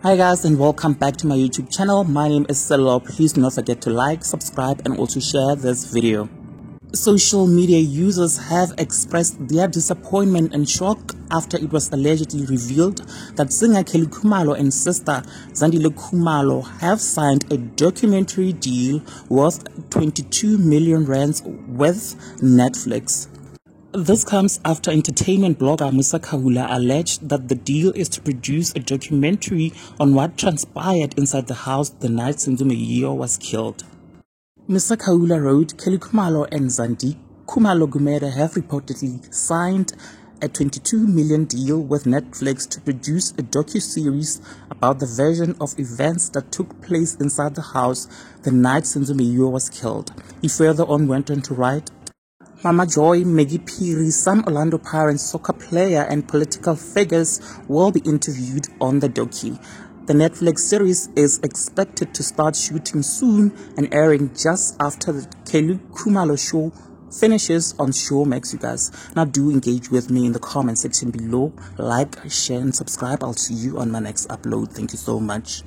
Hi guys, and welcome back to my YouTube channel. My name is Selo. Please do not forget to like, subscribe and also share this video. Social media users have expressed their disappointment and shock after it was allegedly revealed that singer Kelly Khumalo and sister Zandile Khumalo have signed a documentary deal worth 22 million rands with Netflix. This comes after entertainment blogger Musa Khawula alleged that the deal is to produce a documentary on what transpired inside the house the night Senzo Meyiwa was killed. Musa Khawula wrote, Kelly Khumalo and Zandi Khumalo Gumede have reportedly signed a 22 million deal with Netflix to produce a docu-series about the version of events that took place inside the house the night Senzo Meyiwa was killed. He further on went on to write, Mama Joy, Maggie Phiri, some Orlando Pirates soccer player and political figures will be interviewed on the docu. The Netflix series is expected to start shooting soon and airing just after the Kelly Khumalo show finishes on Showmax, you guys. Now do engage with me in the comment section below. Like, share and subscribe. I'll see you on my next upload. Thank you so much.